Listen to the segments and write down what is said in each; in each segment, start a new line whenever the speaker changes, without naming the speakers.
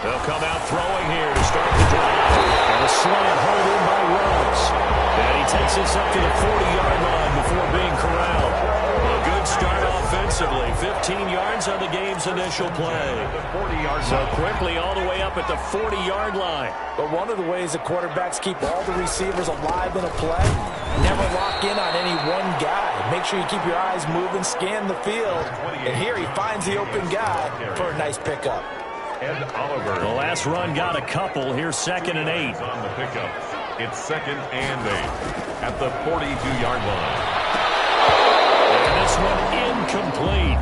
They'll come out throwing here to start the drive. And a slant hold in by Rhodes. And he takes us up to the 40-yard line before being corralled. A good start offensively. 15 yards on the game's initial play. So quickly all the way up at the 40-yard line.
But one of the ways that quarterbacks keep all the receivers alive in a play, never lock in on any one guy. Make sure you keep your eyes moving, scan the field. And here he finds the open guy for a nice pickup.
Ed Oliver.
The last run got a couple. Here's 2nd and 8.
On the pickup, it's 2nd and 8 at the 42-yard line.
And this one incomplete.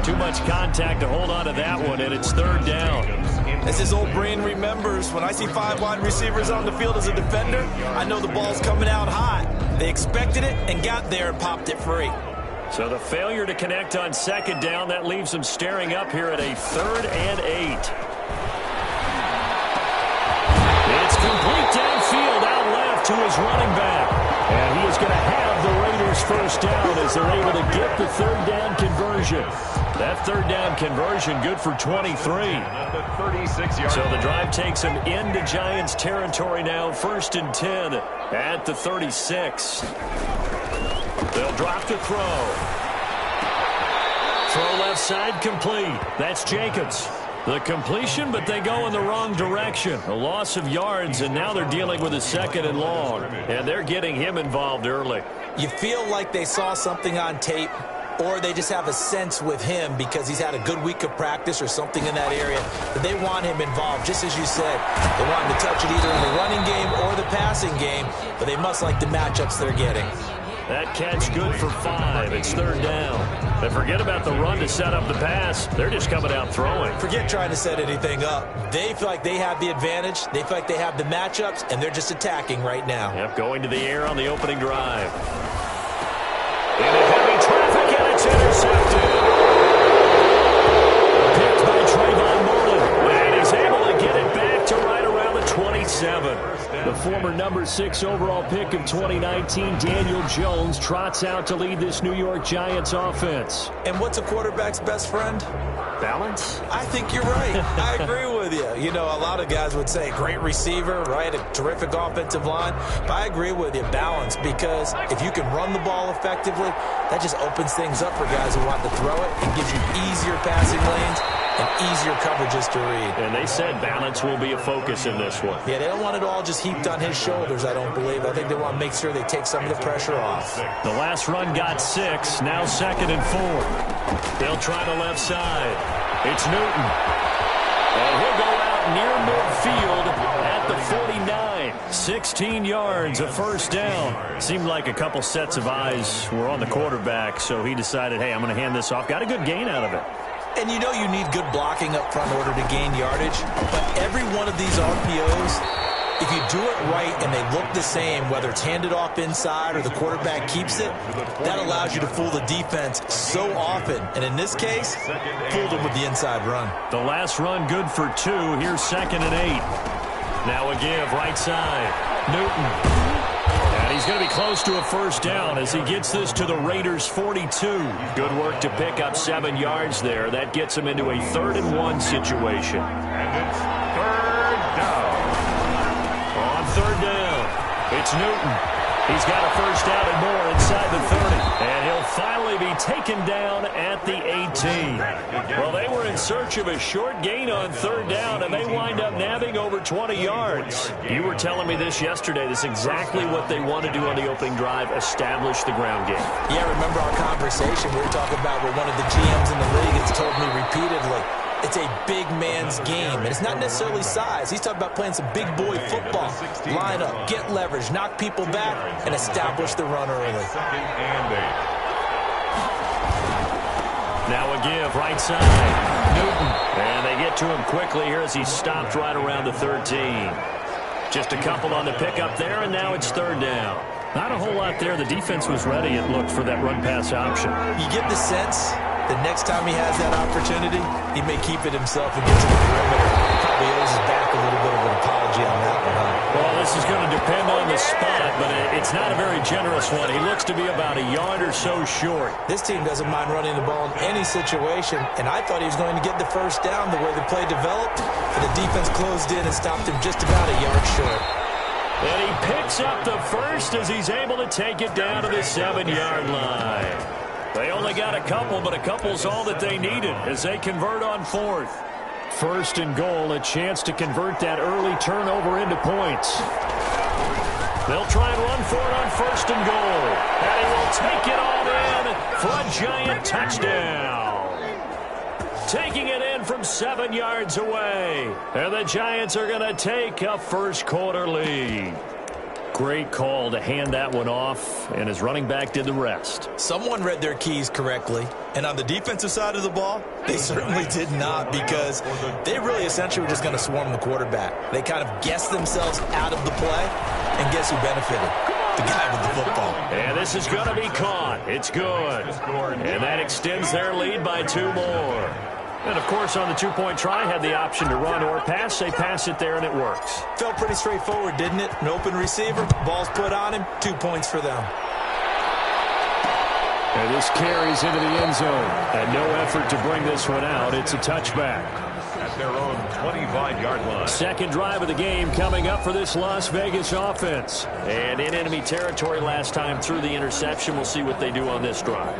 Too much contact to hold on to that one, and it's 3rd down.
As his old brain remembers, when I see 5 wide receivers on the field as a defender, I know the ball's coming out hot. They expected it and got there and popped it free.
So the failure to connect on 2nd down, that leaves them staring up here at a 3rd and 8. It's complete downfield out left to his running back. And he is going to have the Raiders first down as they're able to get the 3rd down conversion. That 3rd down conversion good for 23. So the drive takes them into Giants territory now. 1st and 10 at the 36. They'll drop the throw. Throw left side complete. That's Jacobs. The completion, but they go in the wrong direction. A loss of yards, and now they're dealing with a 2nd and long. And they're getting him involved early.
You feel like they saw something on tape, or they just have a sense with him because he's had a good week of practice or something in that area that they want him involved. Just as you said, they want him to touch it either in the running game or the passing game, but they must like the matchups they're getting.
That catch good for 5. It's 3rd down. And forget about the run to set up the pass. They're just coming out throwing.
Forget trying to set anything up. They feel like they have the advantage. They feel like they have the matchups, and they're just attacking right now.
Yep, going to the air on the opening drive. Into heavy traffic, and it's intercepted. Picked by Trayvon Mullen. And he's able to get it back to right around the 27. The former number 6 overall pick of 2019, Daniel Jones, trots out to lead this New York Giants offense.
And what's a quarterback's best friend?
Balance?
I think you're right. I agree with you. You know, a lot of guys would say great receiver, right? A terrific offensive line. But I agree with you, balance, because if you can run the ball effectively, that just opens things up for guys who want to throw it and gives you easier passing lanes and easier coverages to read.
And they said balance will be a focus in this one.
Yeah, they don't want it all just heaped on his shoulders, I don't believe. I think they want to make sure they take some of the pressure off.
The last run got 6, now 2nd and 4. They'll try the left side. It's Newton. And he'll go out near midfield at the 49. 16 yards, a 1st down. Seemed like a couple sets of eyes were on the quarterback, so he decided, hey, I'm going to hand this off. Got a good gain out of it.
And you know you need good blocking up front in order to gain yardage. But every one of these RPOs, if you do it right and they look the same, whether it's handed off inside or the quarterback keeps it, that allows you to fool the defense so often. And in this case, fooled them with the inside run.
The last run good for 2. Here's 2nd and 8. Now a give, right side. Newton. And he's going to be close to a 1st down as he gets this to the Raiders' 42. Good work to pick up 7 yards there. That gets him into a 3rd and 1 situation.
And it's 3rd down.
On 3rd down, it's Newton. He's got a 1st down and more inside the 30. And he'll finally be taken down at the 18. Well, they were in search of a short gain on 3rd down, and they wind up nabbing over 20 yards. You were telling me this yesterday. This is exactly what they want to do on the opening drive, establish the ground game.
Yeah, remember our conversation we were talking about where one of the GMs in the league has told me repeatedly, it's a big man's game, and it's not necessarily size. He's talking about playing some big boy football. Line up, get leverage, knock people back, and establish the run early.
2nd and 8.
Now a give, right side. Newton. And they get to him quickly here as he stopped right around the 13. Just a couple on the pickup there, and now it's 3rd down. Not a whole lot there. The defense was ready, it looked, for that run-pass option.
You get the sense the next time he has that opportunity, he may keep it himself and get to the perimeter. Probably owes his back a little bit of an apology on that one, huh?
Well, this is going to depend on the spot, but it's not a very generous one. He looks to be about a yard or so short.
This team doesn't mind running the ball in any situation, and I thought he was going to get the 1st down the way the play developed. and the defense closed in and stopped him just about a yard short.
And he picks up the first as he's able to take it down to the 7-yard line. They only got a couple, but a couple's all that they needed as they convert on 4th. 1st and goal, a chance to convert that early turnover into points. They'll try and run for it on 1st and goal. And he will take it all in for a giant touchdown. Taking it in from 7 yards away. And the Giants are going to take a first-quarter lead. Great call to hand that one off, and his running back did the rest.
Someone read their keys correctly, and on the defensive side of the ball, they certainly did not, because they really essentially were just going to swarm the quarterback. They kind of guessed themselves out of the play, and guess who benefited? The guy with the football.
And this is going to be caught. It's good. And that extends their lead by 2 more. And, of course, on the 2-point try, had the option to run or pass. They pass it there, and it works.
Felt pretty straightforward, didn't it? An open receiver, ball's put on him, 2 points for them.
And this carries into the end zone. And no effort to bring this one out. It's a touchback.
At their own 25-yard line.
Second drive of the game coming up for this Las Vegas offense. And in enemy territory last time through the interception. We'll see what they do on this drive.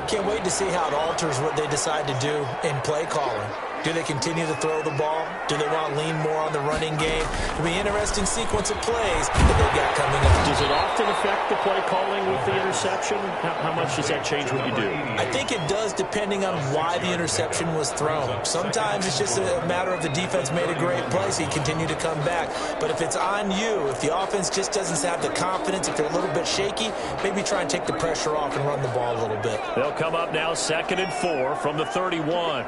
Can't wait to see how it alters what they decide to do in play calling. Do they continue to throw the ball? Do they want to lean more on the running game? It'll be an interesting sequence of plays that they've got coming up.
Does it often affect the play calling with the interception? How much does that change what you do?
I think it does, depending on why the interception was thrown. Sometimes it's just a matter of the defense made a great play, so you continue to come back. But if it's on you, if the offense just doesn't have the confidence, if they're a little bit shaky, maybe try and take the pressure off and run the ball a little bit.
They'll come up now 2nd and 4 from the 31.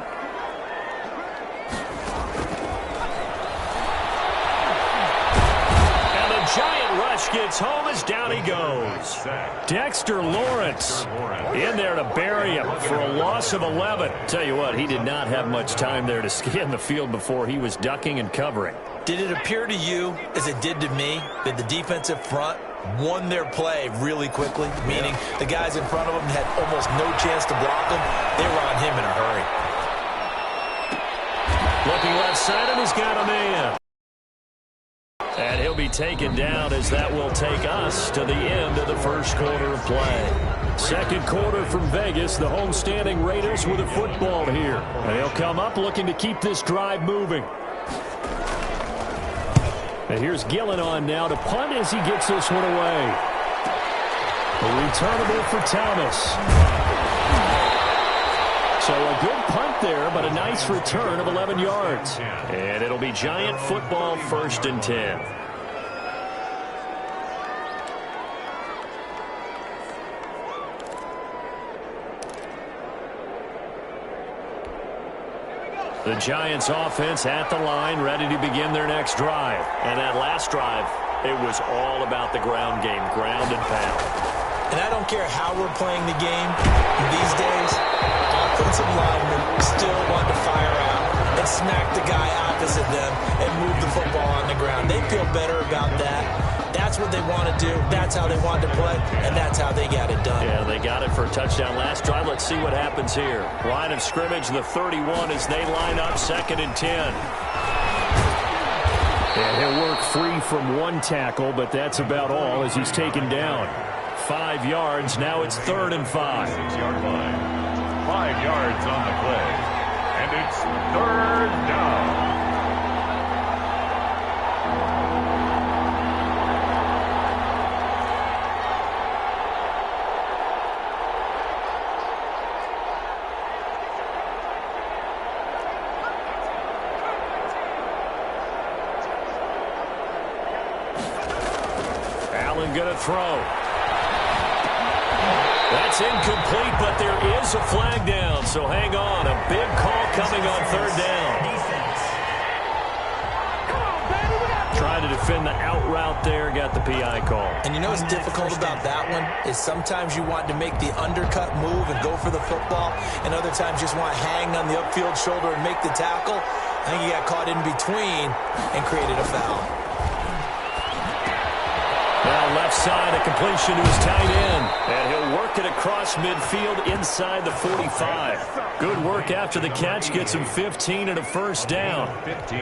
Giant rush gets home as down he goes. Dexter Lawrence in there to bury him for a loss of 11. Tell you what, he did not have much time there to scan the field before he was ducking and covering.
Did it appear to you, as it did to me, that the defensive front won their play really quickly? Meaning the guys in front of them had almost no chance to block him. They were on him in a hurry.
Looking left side, and he's got a man. And he'll be taken down as that will take us to the end of the first quarter of play. Second quarter from Vegas, the homestanding Raiders with a football here. And they'll come up looking to keep this drive moving. And here's Gillen on now to punt as he gets this one away. A returnable for Thomas. So a good punt there, but a nice return of 11 yards. And it'll be Giant football 1st and 10. The Giants offense at the line, ready to begin their next drive. And that last drive, it was all about the ground game, ground and pound.
And I don't care how we're playing the game these days, offensive linemen still want to fire out and smack the guy opposite them and move the football on the ground. They feel better about that. That's what they want to do. That's how they want to play, and that's how they got it done.
Yeah, they got it for a touchdown last drive. Let's see what happens here. Line of scrimmage, the 31 as they line up 2nd and 10. And he'll work free from one tackle, but that's about all as he's taken down. 5 yards. Now it's 3rd and 5.
6-yard line. 5 yards on the play. And it's 3rd down.
Allen going to throw. That's incomplete, but there is a flag down, so hang on. A big call coming on 3rd down. Trying to defend the out route there, got the PI call.
And you know what's difficult about that one is sometimes you want to make the undercut move and go for the football, and other times you just want to hang on the upfield shoulder and make the tackle. I think he got caught in between and created a foul.
Now left side, a completion to his tight end. And he'll work it across midfield inside the 45. Good work after the catch. Gets him 15 and a first down.
15.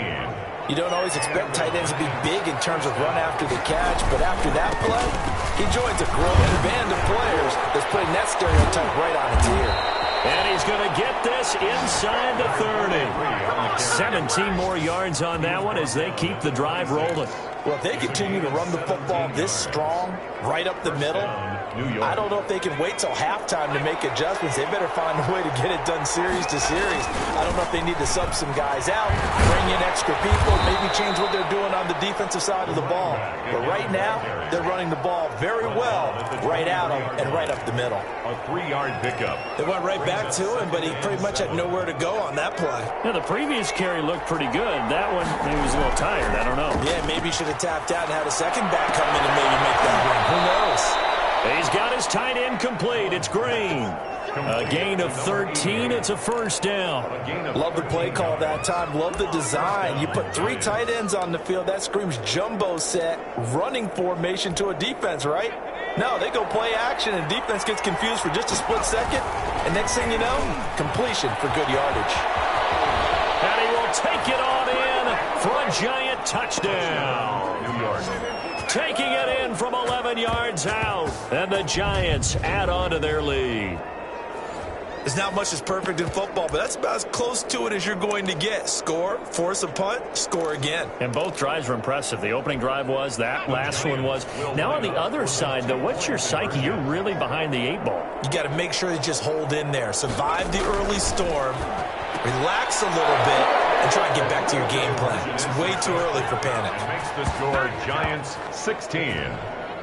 You don't always expect tight ends to be big in terms of run after the catch, but after that play, he joins a growing band of players that's putting that stereotype right on its ear.
And he's going to get this inside the 30. 17 more yards on that one as they keep the drive rolling.
Well, if they continue to run the football this strong, right up the middle, I don't know if they can wait till halftime to make adjustments. They better find a way to get it done series to series. I don't know if they need to sub some guys out, bring in extra people, maybe change what they're doing on the defensive side of the ball. But right now, they're running the ball very well right at him and right up the middle.
A 3-yard pickup.
They went right back to him, but he pretty much had nowhere to go on that play.
Yeah, the previous carry looked pretty good. That one, maybe was a little tired. I don't know.
Yeah, maybe he should have tapped out and had a second back come in and maybe make that run. Who knows?
He's got his tight end complete. It's Green. A gain of 13. It's a first down.
Love the play call that time. Love the design. You put 3 tight ends on the field. That screams jumbo set, running formation to a defense, right? No, they go play action, and defense gets confused for just a split second. And next thing you know, completion for good yardage.
And he will take it on in for a giant touchdown.
New York.
Taking it in from 11 yards out. And the Giants add on to their lead.
There's not much that's perfect in football, but that's about as close to it as you're going to get. Score, force a punt, score again.
And both drives were impressive. The opening drive was, that last one was. Now on the other side, though, what's your psyche? You're really behind the 8 ball.
You got to make sure you just hold in there. Survive the early storm, relax a little bit, and try and get back to your game plan. It's way too early for panic.
Makes the score Giants 16.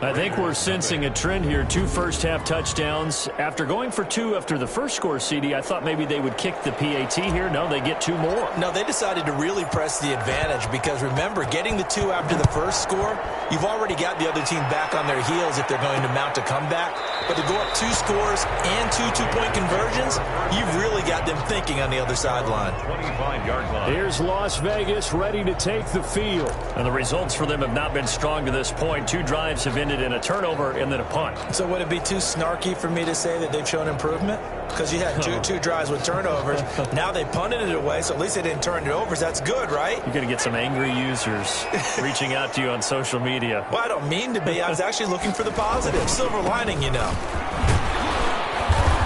I think we're sensing a trend here. 2 first-half touchdowns. After going for 2 after the first score, CD, I thought maybe they would kick the PAT here. No, they get 2 more.
No, they decided to really press the advantage because, remember, getting the 2 after the first score, you've already got the other team back on their heels if they're going to mount a comeback. But to go up 2 scores and 2 two-point conversions, you've really got them thinking on the other sideline.
25-yard line.
Here's Las Vegas ready to take the field. And the results for them have not been strong to this point. 2 drives have ended in a turnover and then a punt.
So would it be too snarky for me to say that they've shown improvement? Because you had two drives with turnovers. Now they punted it away, so at least they didn't turn it over. So that's good, right?
You're going to get some angry users reaching out to you on social media.
Well, I don't mean to be. I was actually looking for the positive. Silver lining, you know.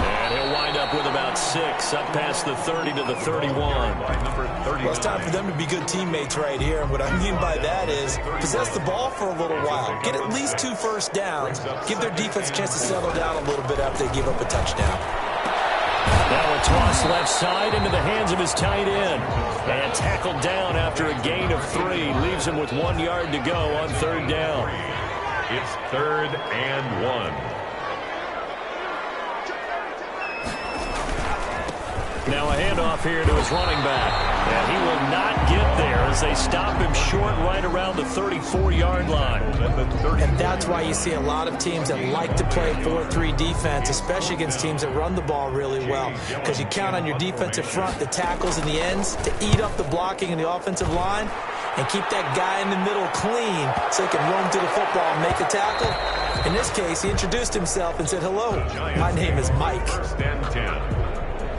And he'll wind up with about 6, up past the 30 to the 31.
Well, it's time for them to be good teammates right here. And what I mean by that is possess the ball for a little while. Get at least 2 first downs. Give their defense a chance to settle down a little bit after they give up a touchdown.
Now a toss left side into the hands of his tight end. And tackled down after a gain of 3. Leaves him with 1 yard to go on 3rd down.
It's 3rd and 1.
Now a handoff here to his running back. And he will not get there as they stop him short right around the 34-yard line.
And that's why you see a lot of teams that like to play 4-3 defense, especially against teams that run the ball really well. Because you count on your defensive front, the tackles and the ends, to eat up the blocking in the offensive line and keep that guy in the middle clean so he can roam to the football and make a tackle. In this case, he introduced himself and said, "Hello, my name is Mike."
1st and 10.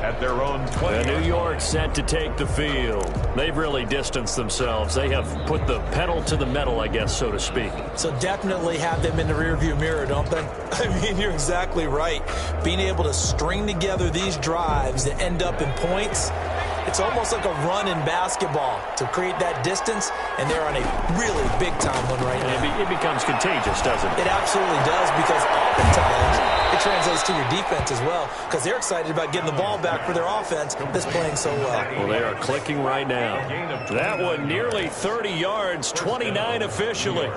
At their own 20.
New York set to take the field. They've really distanced themselves. They have put the pedal to the metal, I guess, so to speak.
So definitely have them in the rearview mirror, don't they? I mean, you're exactly right. Being able to string together these drives that end up in points, it's almost like a run in basketball to create that distance, and they're on a really big-time one right now.
It becomes contagious, doesn't it?
It absolutely does, because oftentimes it translates to your defense as well, because they're excited about getting the ball back for their offense that's playing so well.
Well, they are clicking right now. That one nearly 30 yards, 29 officially.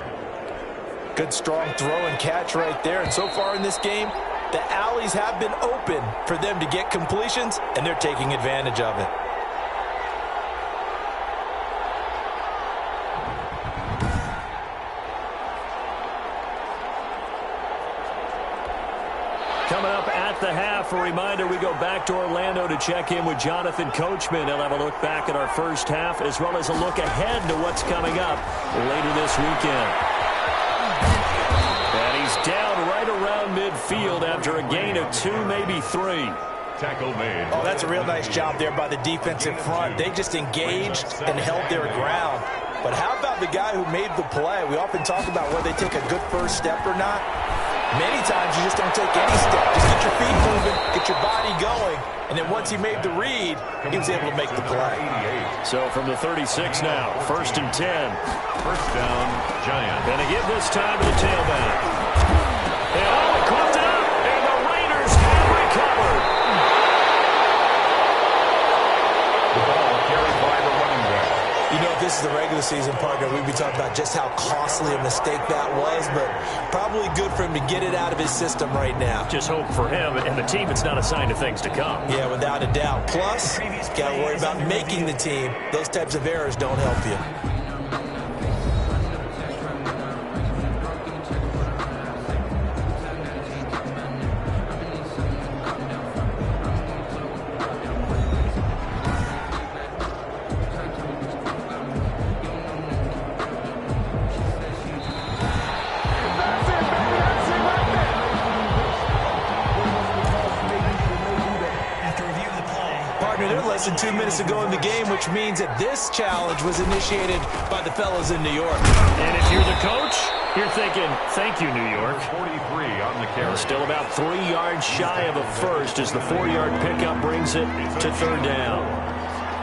Good strong throw and catch right there, and so far in this game, the alleys have been open for them to get completions, and they're taking advantage of it.
Coming up at the half, a reminder, we go back to Orlando to check in with Jonathan Coachman. He'll have a look back at our first half as well as a look ahead to what's coming up later this weekend. around midfield after a gain of 2, maybe 3.
Tackle made.
Oh, that's a real nice job there by the defensive front. They just engaged and held their ground. But how about the guy who made the play? We often talk about whether they take a good first step or not. Many times you just don't take any step. Just get your feet moving, get your body going, and then once he made the read, he was able to make the play.
So from the 36 now, 1st and 10.
First down, Giants.
Going to give this time to the tailback. And caught out, and the Raiders have recovered.
The ball carried by the running back.
You know, if this is the regular season, partner, we'd be talking about just how costly a mistake that was, but probably good for him to get it out of his system right now.
Just hope for him and the team it's not a sign of things to come.
Yeah, without a doubt. Plus, got to worry about making the team. Those types of errors don't help you. Less than 2 minutes ago in the game, which means that this challenge was initiated by the fellas in New York.
And if you're the coach, you're thinking, thank you, New York.
43 on the carry.
Still about 3 yards shy of a first as the 4-yard pickup brings it to 3rd down.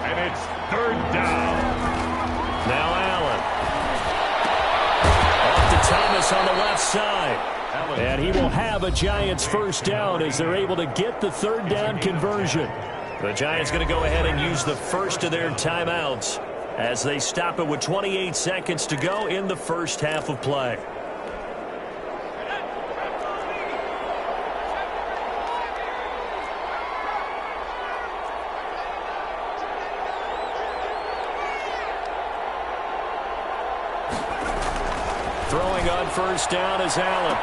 And it's 3rd down.
Now Allen. Off to Thomas on the left side. And he will have a Giants 1st down as they're able to get the 3rd down conversion. The Giants going to go ahead and use the first of their timeouts as they stop it with 28 seconds to go in the first half of play. Throwing on 1st down is Allen.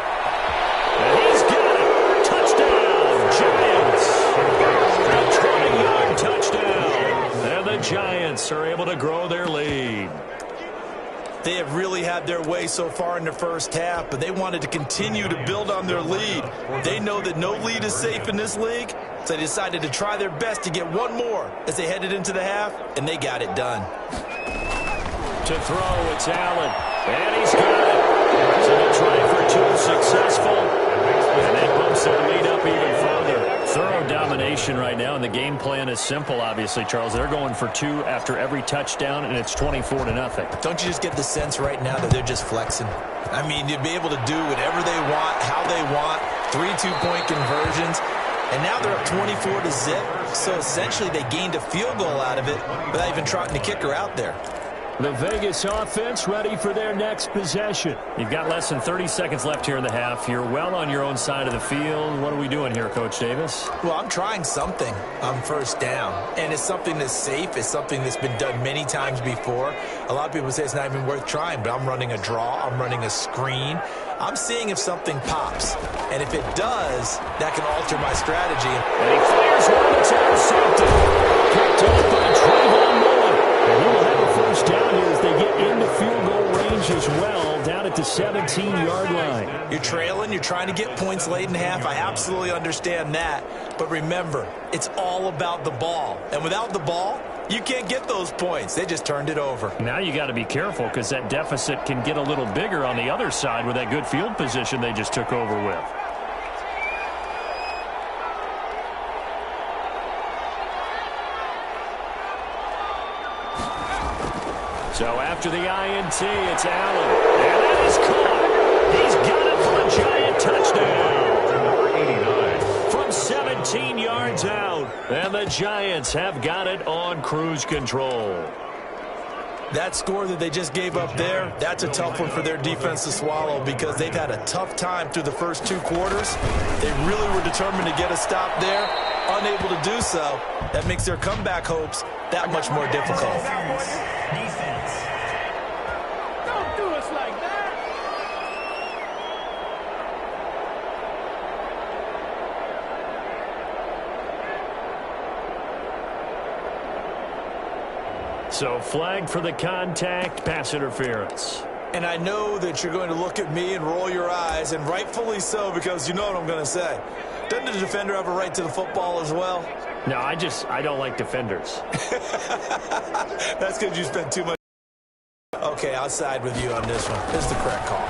And he's got it. Touchdown, Giants. A 20-yard touchdown. And the Giants are able to grow their lead.
They have really had their way so far in the first half, but they wanted to continue to build on their lead. They know that no lead is safe in this league, so they decided to try their best to get one more as they headed into the half, and they got it done.
To throw, it's Allen. And he's got it. So they try for 2 successful. And that bumps their lead up even further. Thorough domination right now, and the game plan is simple, obviously, Charles. They're going for 2 after every touchdown, and it's 24-0.
Don't you just get the sense right now that they're just flexing? I mean, you'd be able to do whatever they want, how they want, 3 two-point conversions. And now they're up 24-0. So essentially they gained a field goal out of it without even trotting the kicker out there.
The Vegas offense ready for their next possession. You've got less than 30 seconds left here in the half. You're well on your own side of the field. What are we doing here, Coach Davis?
Well, I'm trying something on 1st down. And it's something that's safe. It's something that's been done many times before. A lot of people say it's not even worth trying, but I'm running a draw. I'm running a screen. I'm seeing if something pops. And if it does, that can alter my strategy.
And he fires one that's intercepted. Picked up by Trayvon Mullen. And he will have a 1st down here as they get into field goal range as well, down at the 17-yard line.
You're trailing. You're trying to get points late in half. I absolutely understand that. But remember, it's all about the ball. And without the ball, you can't get those points. They just turned it over.
Now you got to be careful because that deficit can get a little bigger on the other side with that good field position they just took over with. So after the INT, it's Allen. And that is caught. He's got it for a Giant touchdown.
Number 89.
From 17 yards out. And the Giants have got it on cruise control.
That score that they just gave up there, that's a tough one for their defense to swallow because they've had a tough time through the first 2 quarters. They really were determined to get a stop there, unable to do so. That makes their comeback hopes that much more difficult.
Defense. Don't do us like that.
So flag for the contact, pass interference.
And I know that you're going to look at me and roll your eyes, and rightfully so, because you know what I'm going to say. Doesn't the defender have a right to the football as well?
No, I don't like defenders.
That's because you spent too much. Okay, I'll side with you on this one. This is the correct call.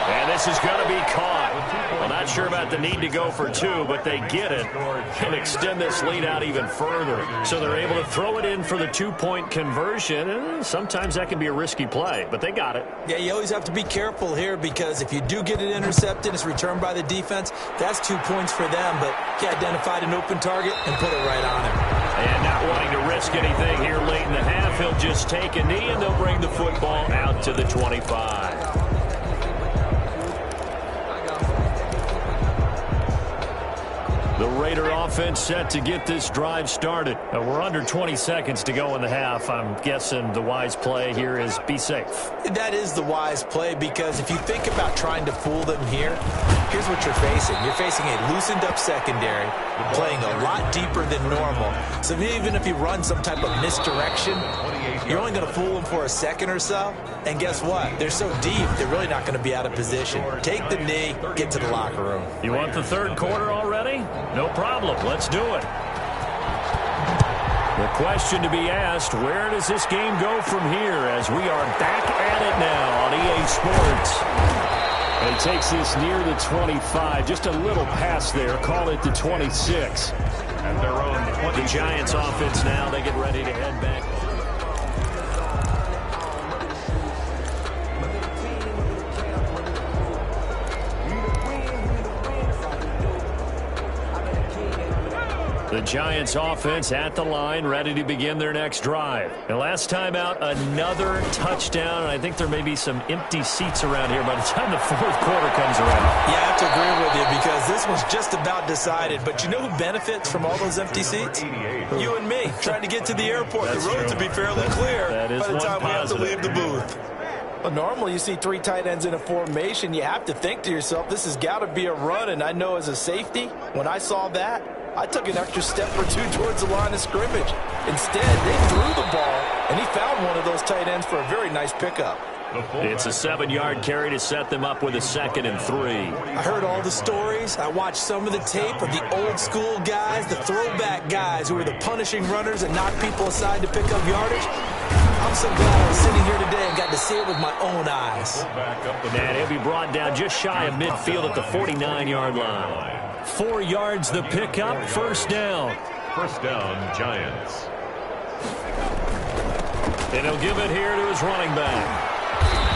And this is going to be caught. Well, not sure about the need to go for two, but they get it and extend this lead out even further. So they're able to throw it in for the two-point conversion, and sometimes that can be a risky play, but they got it.
Yeah, you always have to be careful here because if you do get it intercepted, it's returned by the defense, that's 2 points for them, but he identified an open target and put it right on him.
And not wanting to risk anything here late in the half, he'll just take a knee, and they'll bring the football out to the 25. The Raider offense set to get this drive started. We're under 20 seconds to go in the half. I'm guessing the wise play here is be safe.
That is the wise play because if you think about trying to fool them here, here's what you're facing. You're facing a loosened up secondary, playing a lot deeper than normal. So even if you run some type of misdirection, you're only going to fool them for a second or so. And guess what? They're so deep, they're really not going to be out of position. Take the knee, get to the locker room.
You want the third quarter already? No problem. Let's do it. The question to be asked, where does this game go from here as we are back at it now on EA Sports? And he takes this near the 25. Just a little pass there. Call it the 26.
At their own 20.
The Giants offense now. They get ready to head back. The Giants offense at the line, ready to begin their next drive. And last time out, another touchdown. And I think there may be some empty seats around here by the time the fourth quarter comes around.
Yeah, I have to agree with you because this one's just about decided. But you know who benefits from all those empty seats? You and me, trying to get to the airport.
That's
the road
true.
to be fairly clear
That is
by the time
one
we have to
positive.
leave the booth.
Well, normally you see three tight ends in a formation. You have to think to yourself, this has got to be a run. And I know as a safety, when I saw that, I took an extra step or two towards the line of scrimmage. Instead, they threw the ball, and he found one of those tight ends for a very nice pickup.
It's a 7-yard carry to set them up with a 2nd and 3.
I heard all the stories. I watched some of the tape of the old school guys, the throwback guys who were the punishing runners and knocked people aside to pick up yardage. I'm so glad I was sitting here today and got to see it with my own eyes.
And he'll be brought down just shy of midfield at the 49-yard line. 4 yards the pickup, first down.
First down, Giants.
And he'll give it here to his running back.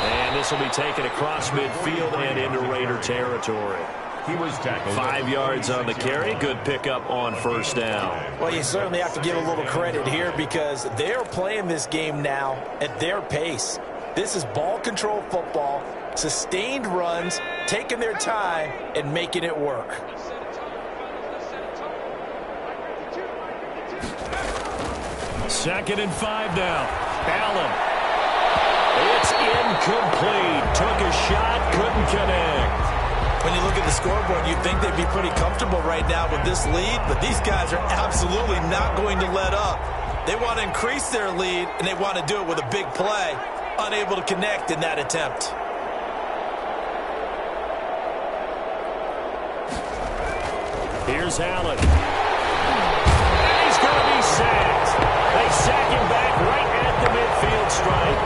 And this will be taken across midfield and into Raider territory.
He was tackled.
5 yards on the carry. Good pickup on first down.
Well, you certainly have to give a little credit here because they're playing this game now at their pace. This is ball control football, sustained runs, taking their time, and making it work.
Second and 5 now. Allen. It's incomplete. Took a shot, couldn't connect.
When you look at the scoreboard, you'd think they'd be pretty comfortable right now with this lead, but these guys are absolutely not going to let up. They want to increase their lead, and they want to do it with a big play. Unable to connect in that attempt.
Here's Allen. And he's going to be sacked. They sack him back right at the midfield stripe.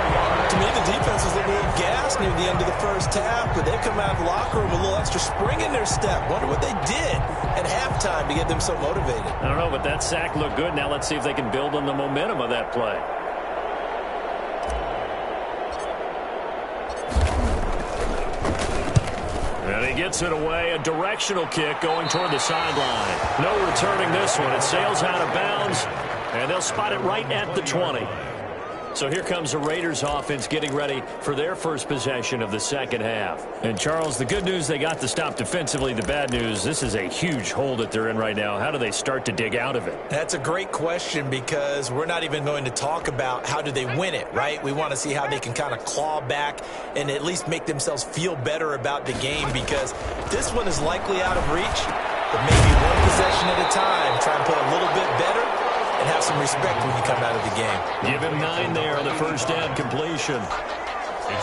To me, the defense was a little gassed near the end of the first half, but they've come out of the locker room with a little extra spring in their step. Wonder what they did at halftime to get them so motivated.
I don't know, but that sack looked good. Now let's see if they can build on the momentum of that play. And he gets it away. A directional kick going toward the sideline. No returning this one. It sails out of bounds, and they'll spot it right at the 20. So here comes the Raiders offense getting ready for their first possession of the second half. And Charles, the good news, they got the stop defensively. The bad news, this is a huge hole that they're in right now. How do they start to dig out of it?
That's a great question because we're not even going to talk about how do they win it, right? We want to see how they can kind of claw back and at least make themselves feel better about the game because this one is likely out of reach, but maybe one possession at a time, try and play a little bit better and have some respect when you come out of the game.
Give him 9 there on the first down completion.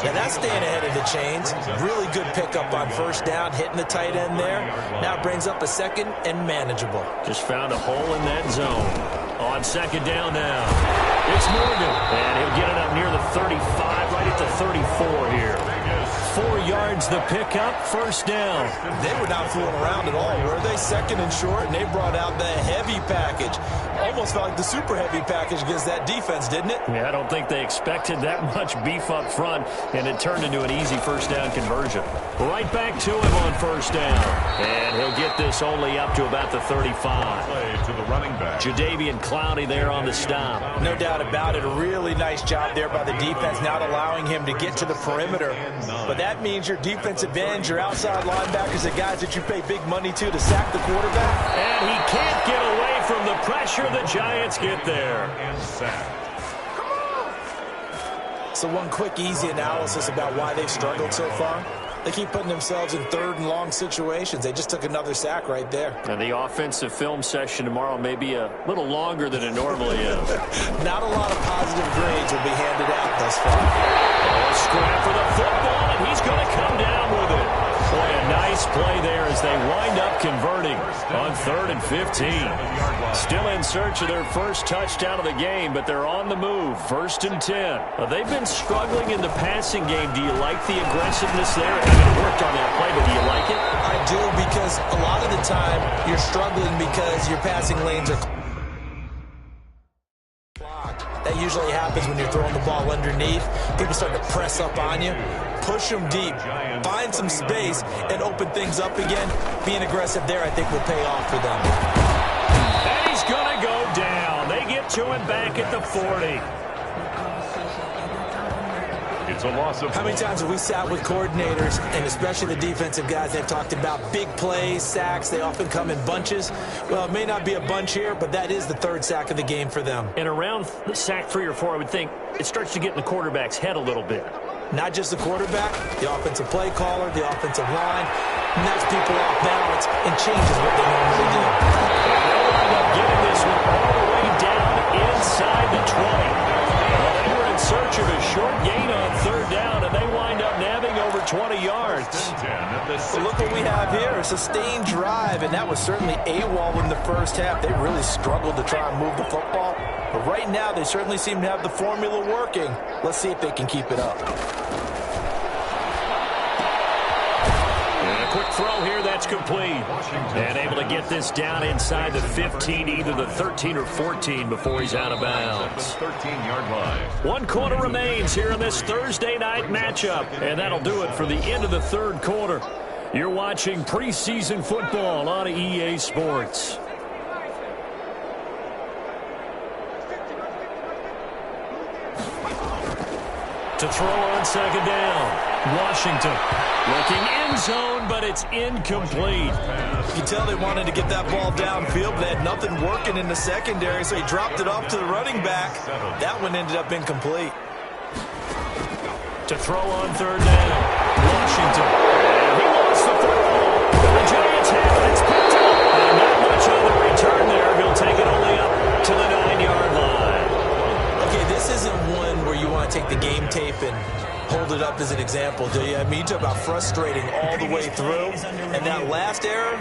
Now that's staying ahead of the chains. Really good pickup on first down, hitting the tight end there. Now brings up a second and manageable.
Just found a hole in that zone. On second down now. It's Morgan, and he'll get it up near the 35, right at the 34 here. 4 yards the pickup, first down.
They were not fooling around at all, were they? Second and short, and they brought out the heavy package. Almost felt like the super heavy package against that defense, didn't it?
Yeah, I don't think they expected that much beef up front, and it turned into an easy first down conversion. Right back to him on first down, and he'll get this only up to about the 35.
Play to the running back.
Jadeveon Clowney there on the stop.
No doubt about it. A really nice job there by the defense, not allowing him to get to the perimeter. But that means your defensive ends, your outside linebackers, the guys that you pay big money to sack the quarterback.
And he can't get away from the pressure. The Giants get there.
And sack.
So one quick, easy analysis about why they've struggled so far. They keep putting themselves in third and long situations. They just took another sack right there.
And the offensive film session tomorrow may be a little longer than it normally is.
Not a lot of positive grades will be handed out thus far.
A scrap for the football, and he's going to come down with it. Boy, a nice play there as they wind up converting on 3rd and 15. Still in search of their first touchdown of the game, but they're on the move. 1st and 10. They've been struggling in the passing game. Do you like the aggressiveness there? It hasn't worked on that play, but do you like it?
I do, because a lot of the time you're struggling because your passing lanes are clogged. That usually happens when you're throwing the ball underneath. People start to press up on you. Push them deep, find some space, and open things up again. Being aggressive there, I think, will pay off for them.
And he's going to go down. They get to him back at the 40.
It's a loss of...
How many times have we sat with coordinators, and especially the defensive guys, they've talked about big plays, sacks. They often come in bunches. Well, it may not be a bunch here, but that is the 3rd sack of the game for them.
And around the sack 3 or 4, I would think it starts to get in the quarterback's head a little bit.
Not just the quarterback, the offensive play caller, the offensive line, knocks people off balance and changes what they normally do.
They'll wind up getting this one all the way down inside the 20. Well, they were in search of a short gain on 3rd down, and they wind up nabbing over 20 yards.
So look what we have here, a sustained drive, and that was certainly AWOL in the first half. They really struggled to try and move the football. But right now, they certainly seem to have the formula working. Let's see if they can keep it up.
And a quick throw here, that's complete. And able to get this down inside the 15, either the 13 or 14 before he's out of bounds.
13-yard line.
1 quarter remains here in this Thursday night matchup. And that'll do it for the end of the 3rd quarter. You're watching preseason football on EA Sports. To throw on 2nd down. Washington looking end zone, but it's incomplete.
You can tell they wanted to get that ball downfield, but they had nothing working in the secondary, so he dropped it off to the running back. That one ended up incomplete.
To throw on 3rd down. Washington. And he lost the football. The Giants have it. It's picked up. And not much on the return there. He'll take it only up to the 9-yard line.
Okay, this isn't one where you want to take the game tape and hold it up as an example, do you? I mean, you talk about frustrating all the way through, and that last error,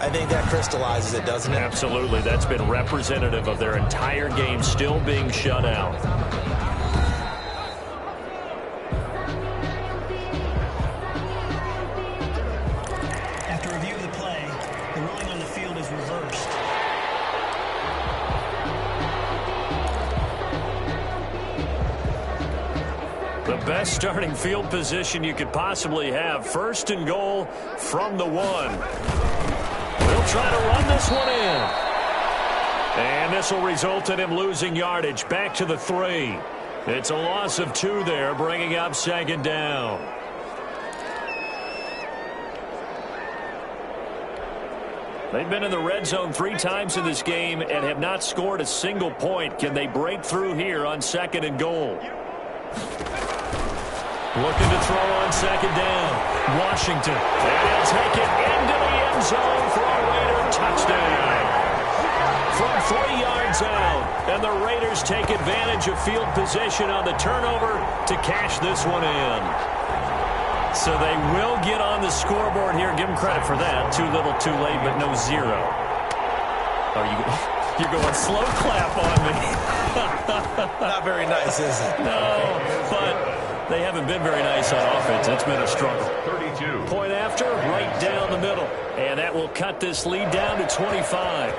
I think that crystallizes it, doesn't it?
Absolutely. That's been representative of their entire game still being shut out.
After review of the play, the ruling on the field is reversed.
The best starting field position you could possibly have. 1st and goal from the 1. They'll try to run this one in. And this will result in him losing yardage back to the 3. It's a loss of 2 there, bringing up 2nd down. They've been in the red zone 3 times in this game and have not scored a single point. Can they break through here on 2nd and goal? Looking to throw on 2nd down. Washington. And he'll take it into the end zone for a Raider touchdown. from 3 yards out. And the Raiders take advantage of field position on the turnover to cash this one in. So they will get on the scoreboard here. Give them credit for that. Too little, too late, but no zero. You're going slow clap on me.
Not very nice, is it?
No, but they haven't been very nice on offense. It's been a struggle.
32.
Point after, right down the middle. And that will cut this lead down to 25.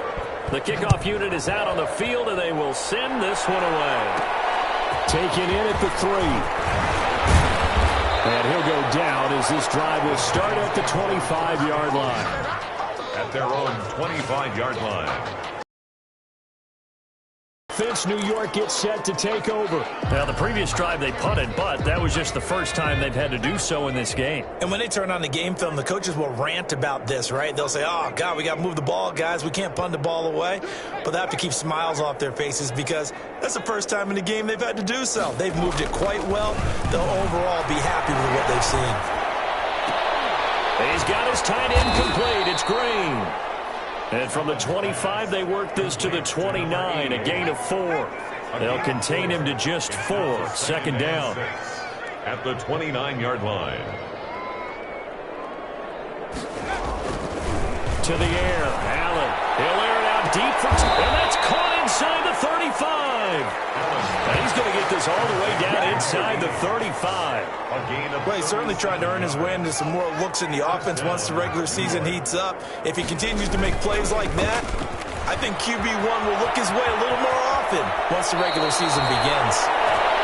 The kickoff unit is out on the field, and they will send this one away. Taken in at the 3. And he'll go down as this drive will start at the 25-yard line.
At their own 25-yard line.
New York gets set to take over. Now, the previous drive they punted, but that was just the first time they've had to do so in this game.
And when they turn on the game film, the coaches will rant about this, right? They'll say, oh, God, we got to move the ball, guys. We can't punt the ball away. But they have to keep smiles off their faces because that's the first time in the game they've had to do so. They've moved it quite well. They'll overall be happy with what they've seen.
He's got his tight end complete. It's Green. And from the 25, they work this to the 29, a gain of 4. They'll contain him to just 4. Second down.
At the 29-yard line.
To the air. Allen. He'll air it out deep for 2. And that's caught inside the 35. And he's going to get this all the way down inside the 35.
Well, he's certainly trying to earn his way into some more looks in the offense once the regular season heats up. If he continues to make plays like that, I think QB1 will look his way a little more often once the regular season begins.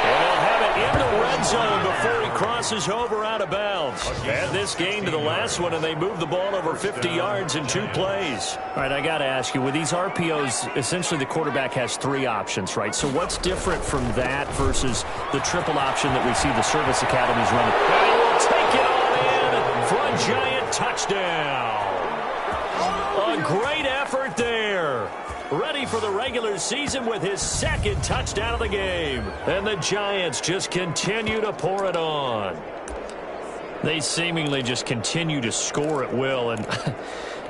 And they'll have it in the red zone before he crosses over out of bounds. Add this game to the last one, and they move the ball over 50 yards in 2 plays. All right, I got to ask you, with these RPOs, essentially the quarterback has 3 options, right? So what's different from that versus the triple option that we see the service academies running? And he will take it all in for a giant touchdown. A great effort there. Ready for the regular season with his 2nd touchdown of the game. And the Giants just continue to pour it on. They seemingly just continue to score at will. And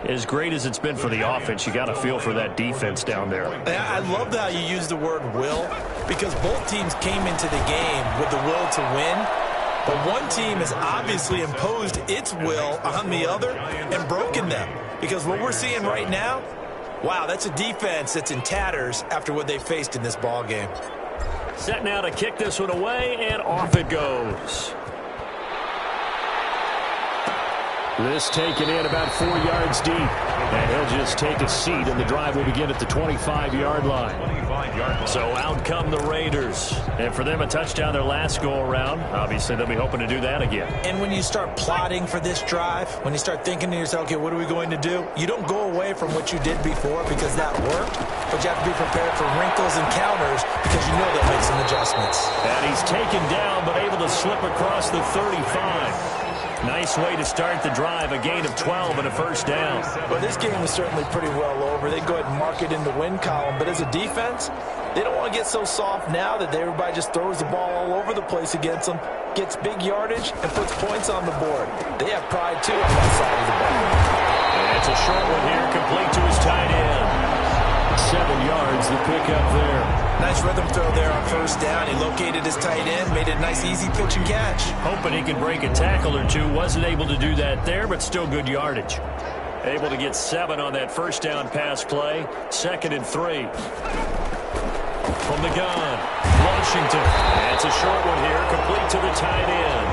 as great as it's been for the offense, you got to feel for that defense down there.
I love how you use the word will, because both teams came into the game with the will to win. But one team has obviously imposed its will on the other and broken them. Because what we're seeing right now, wow, that's a defense that's in tatters after what they faced in this ball game.
Set now to kick this one away, and off it goes. This taken in about 4 yards deep. And he'll just take a seat, and the drive will begin at the 25-yard line. So out come the Raiders. And for them, a touchdown their last go-around. Obviously, they'll be hoping to do that again.
And when you start plotting for this drive, when you start thinking to yourself, okay, what are we going to do? You don't go away from what you did before because that worked, but you have to be prepared for wrinkles and counters because you know they'll make some adjustments.
And he's taken down, but able to slip across the 35. Nice way to start the drive, a gain of 12 and a first down.
Well, this game is certainly pretty well over. They go ahead and mark it in the win column. But as a defense, they don't want to get so soft now that everybody just throws the ball all over the place against them, gets big yardage, and puts points on the board. They have pride, too, on that side of the ball.
And it's a short one here, complete to his tight end. 7 yards, the pickup there.
Nice rhythm throw there on first down. He located his tight end, made it a nice, easy pitch and catch.
Hoping he could break a tackle or two. Wasn't able to do that there, but still good yardage. Able to get 7 on that first down pass play. 2nd and 3. From the gun, Washington. That's a short one here, complete to the tight end.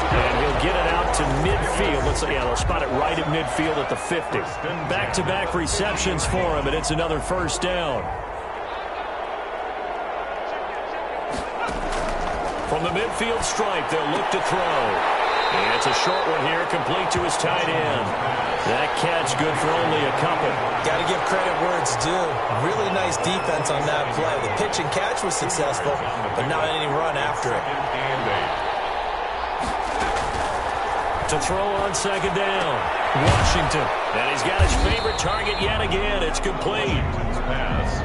And he'll get it out to midfield. They'll spot it right at midfield at the 50. Back-to-back receptions for him, and it's another first down. From the midfield stripe, they'll look to throw. And it's a short one here, complete to his tight end. That catch good for only a couple.
Got to give credit where it's due. Really nice defense on that play. The pitch and catch was successful, but not any run after it.
To throw on second down, Washington. And he's got his favorite target yet again. It's complete.
Pass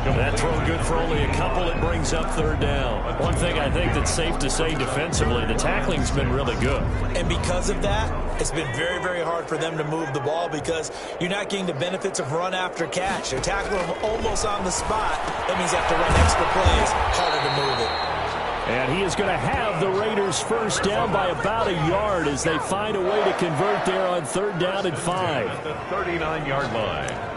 That throw good for only a couple. It brings up third down. One thing I think that's safe to say defensively, the tackling's been really good.
And because of that, it's been very, very hard for them to move the ball because you're not getting the benefits of run after catch. They're tackling them almost on the spot. That means they have to run extra plays, harder to move it.
And he is going to have the Raiders first down by about a yard as they find a way to convert there on third down and 5.
At the 39-yard line.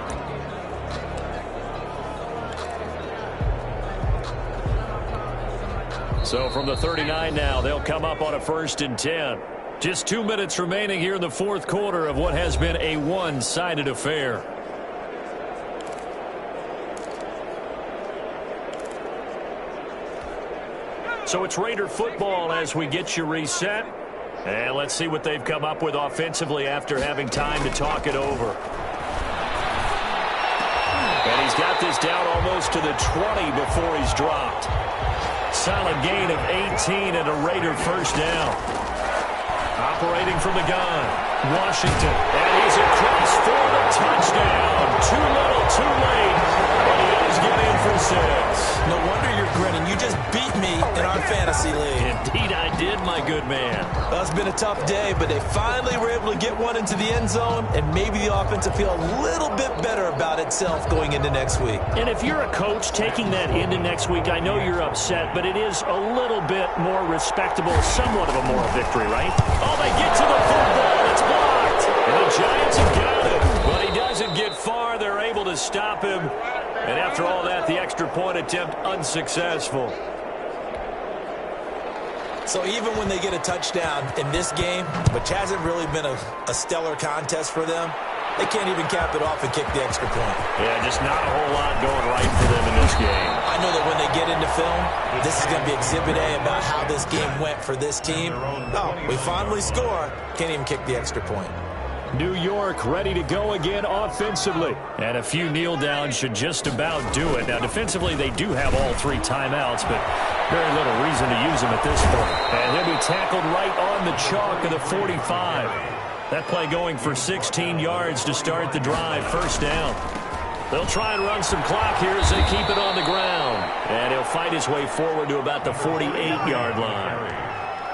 So from the 39 now, they'll come up on a 1st and 10. Just 2 minutes remaining here in the fourth quarter of what has been a one-sided affair. So it's Raider football as we get you reset. And let's see what they've come up with offensively after having time to talk it over. And he's got this down almost to the 20 before he's dropped. Solid gain of 18 and a Raider first down. Operating from the gun, Washington. And he's across for the touchdown. Too little, too late. But he does get in for 6.
No wonder you're grinning. You just beat me in our fantasy league.
Indeed I did, my good man.
Well, it's been a tough day, but they finally were able to get one into the end zone, and maybe the offense will feel a little bit better about itself going into next week.
And if you're a coach taking that into next week, I know you're upset, but it is a little bit more respectable, somewhat of a moral victory, right? Oh, they get to the football. It's blocked. And the Giants have got it. But he doesn't get far. They're able to stop him. And after all that, the extra point attempt unsuccessful.
So even when they get a touchdown in this game, which hasn't really been a stellar contest for them, they can't even cap it off and kick the extra point.
Yeah, just not a whole lot going right for them in this game.
I know that when they get into film, this is going to be Exhibit A about how this game went for this team. Oh, we finally score. Can't even kick the extra point.
New York ready to go again offensively. And a few kneel downs should just about do it. Now, defensively, they do have all 3 timeouts, but very little reason to use them at this point. And he'll be tackled right on the chalk of the 45. That play going for 16 yards to start the drive. First down. They'll try and run some clock here as they keep it on the ground. And he'll fight his way forward to about the 48-yard line.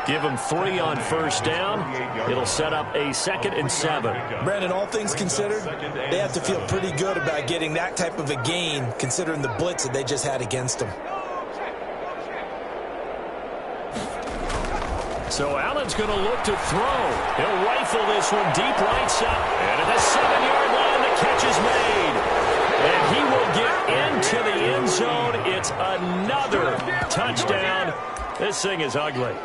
Give him 3 on first down. It'll set up a 2nd and 7.
Brandon, all things considered, they have to feel pretty good about getting that type of a gain considering the blitz that they just had against them.
So Allen's going to look to throw. He'll rifle this one deep right side. And at the 7-yard line, the catch is made. And he will get into the end zone. It's another touchdown. This thing is ugly.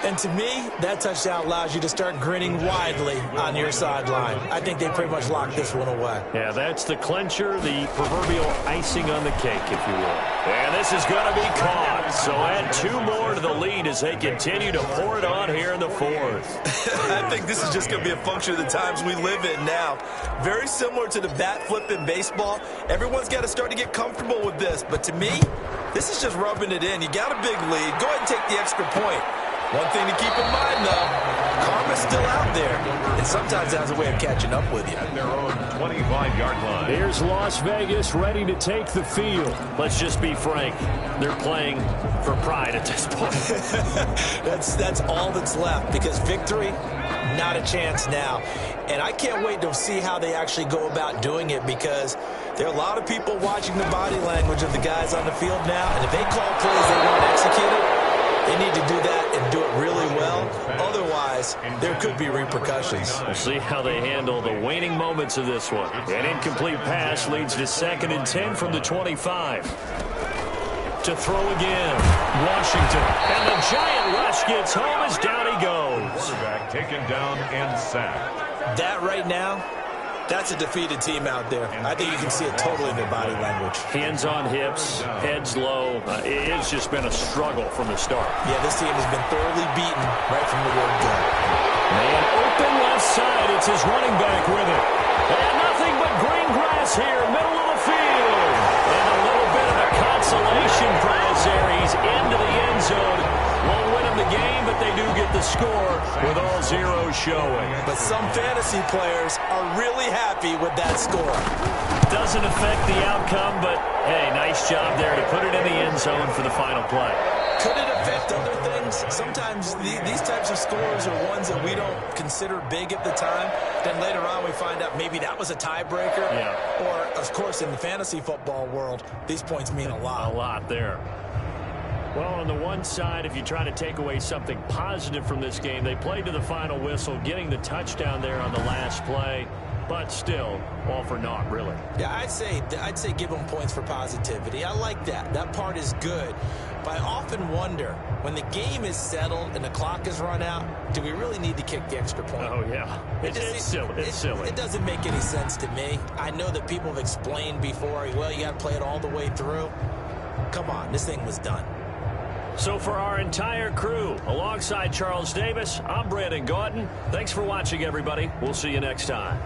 And to me, that touchdown allows you to start grinning widely on your sideline. I think they pretty much locked this one away.
Yeah, that's the clincher, the proverbial icing on the cake, if you will. And this is going to be caught. So add 2 more to the lead as they continue to pour it on here in the 4th.
I think this is just going to be a function of the times we live in now. Very similar to the bat flip in baseball. Everyone's got to start to get comfortable with this. But to me, this is just rubbing it in. You got a big lead. Go ahead and take the extra point. One thing to keep in mind, though, karma's still out there, and sometimes it has a way of catching up with you.
At their own 25-yard line.
Here's Las Vegas ready to take the field. Let's just be frank. They're playing for pride at this point.
That's all that's left, because victory, not a chance now. And I can't wait to see how they actually go about doing it, because there are a lot of people watching the body language of the guys on the field now, and if they call plays they want executed, they need to do that and do it really well. Otherwise, there could be repercussions.
We'll see how they handle the waning moments of this one. An incomplete pass leads to 2nd and 10 from the 25. To throw again, Washington. And the giant rush gets home as down he goes.
Quarterback taken down and sacked.
That right now, that's a defeated team out there. I think you can see it totally in their body language.
Hands on hips, heads low. It's just been a struggle from the start.
Yeah, this team has been thoroughly beaten right from the word go.
Man, open left side. It's his running back with it. And nothing but green grass here, middle of the field. And a little bit of a consolation prize there. He's into the end zone. Won't win him the game, but they do get the score with all zeros showing.
But some fantasy players are really happy with that score.
Doesn't affect the outcome, but, hey, nice job there to put it in the end zone for the final play.
Could it affect other things? Sometimes these types of scores are ones that we don't consider big at the time. Then later on we find out maybe that was a tiebreaker.
Yeah.
Or, of course, in the fantasy football world, these points mean a lot.
A lot there. Well, on the one side, if you try to take away something positive from this game, they played to the final whistle, getting the touchdown there on the last play. But still, all for naught, really.
Yeah, I'd say give them points for positivity. I like that. That part is good. But I often wonder, when the game is settled and the clock is run out, do we really need to kick the extra point?
Oh, yeah. It's silly. It's silly.
It doesn't make any sense to me. I know that people have explained before, well, you got to play it all the way through. Come on, this thing was done.
So for our entire crew, alongside Charles Davis, I'm Brandon Gaudin. Thanks for watching, everybody. We'll see you next time.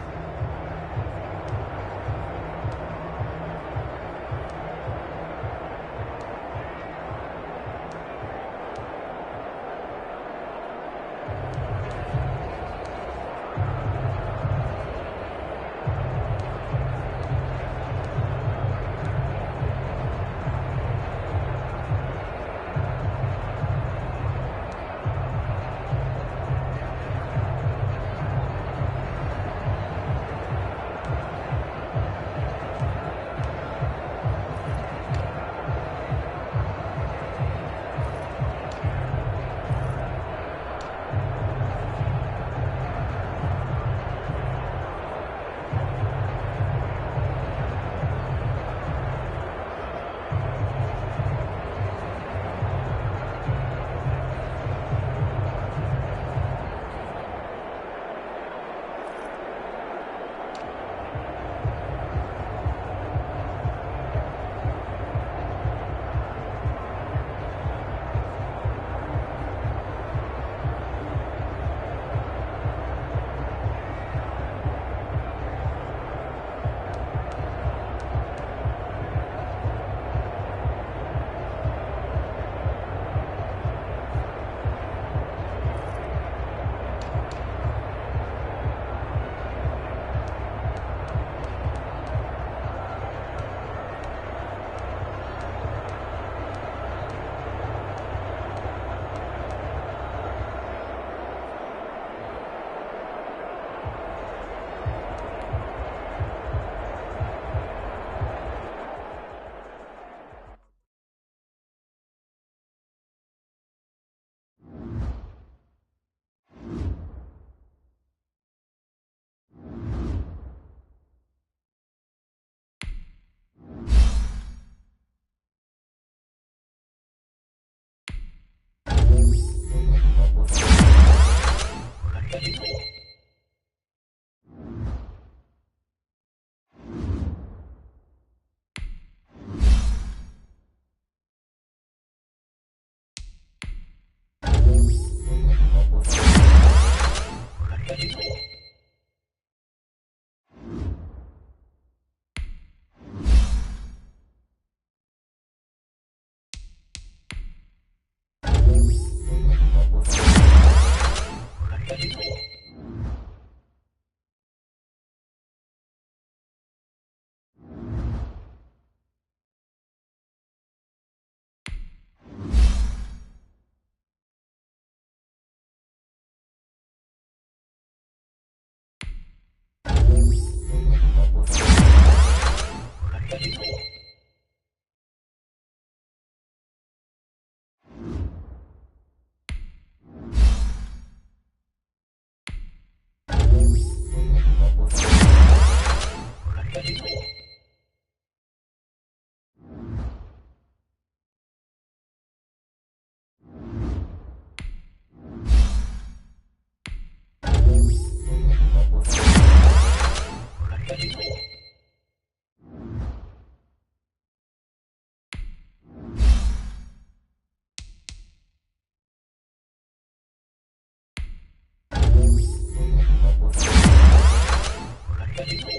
Thank you.